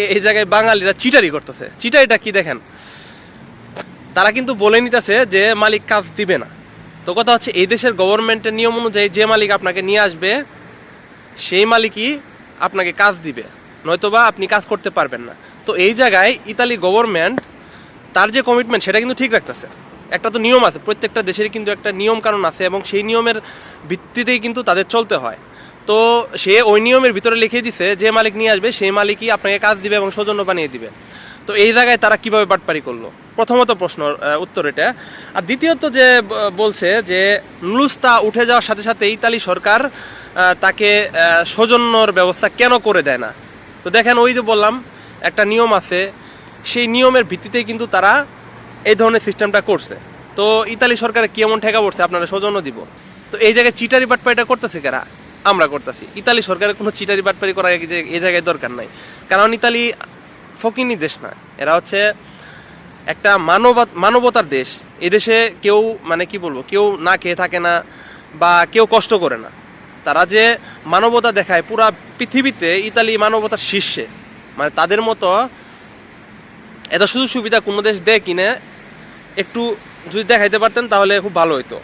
এই জায়গায় বাঙালিরা চিটারি করতেছে। চিটারিটা কি দেখেন, তারা কিন্তু বলে নিতেছে যে মালিক কাজ দিবে না। তো কথা হচ্ছে এই দেশের গভর্নমেন্টের নিয়ম অনুযায়ী যে মালিক আপনাকে নিয়ে আসবে সেই মালিকই আপনাকে কাজ দিবে, নয়তোবা আপনি কাজ করতে পারবেন না। তো এই জায়গায় ইতালি গভর্নমেন্ট তার যে কমিটমেন্ট সেটা কিন্তু ঠিক রাখতেছে। একটা তো নিয়ম আছে, প্রত্যেকটা দেশের কিন্তু একটা নিয়ম কানুন আছে এবং সেই নিয়মের ভিত্তিতেই কিন্তু তাদের চলতে হয়। তো সে ওই নিয়মের ভিতরে লিখে দিছে যে মালিক নিয়ে আসবে সেই মালিকই আপনাকে কাজ দিবে এবং সৌজন্য বানিয়ে দিবে। তো এই জায়গায় তারা কিভাবে বাটপারি করলো, প্রথমত প্রশ্ন উত্তর এটা। আর দ্বিতীয়ত যে বলছে যে নুলুস্তা উঠে যাওয়ার সাথে সাথে ইতালি সরকার তাকে সৌজন্যর ব্যবস্থা কেন করে দেয় না। তো দেখেন, ওই যে বললাম একটা নিয়ম আছে, সেই নিয়মের ভিত্তিতেই কিন্তু তারা এই ধরনের সিস্টেমটা করছে। তো ইতালি সরকার কেমন ঠেকা পড়ছে আপনারা সৌজন্য দিব। তো এই জায়গায় চিটারি বাটপারিটা করতেছে কারা? আমরা করতেছি। ইতালি সরকারের কোনো চিটারি বাটপারি করার এই জায়গায় দরকার নাই, কারণ ইতালি ফকিনি দেশ না, এরা হচ্ছে একটা মানবতার দেশ। এদেশে কেউ মানে কি বলবো, কেউ না খেয়ে থাকে না বা কেউ কষ্ট করে না। তারা যে মানবতা দেখায় পুরা পৃথিবীতে ইতালি মানবতার শীর্ষে। মানে তাদের মতো এত সুযোগ সুবিধা কোনো দেশ দেয় কিনা একটু যদি দেখাইতে পারতেন তাহলে খুব ভালো হতো।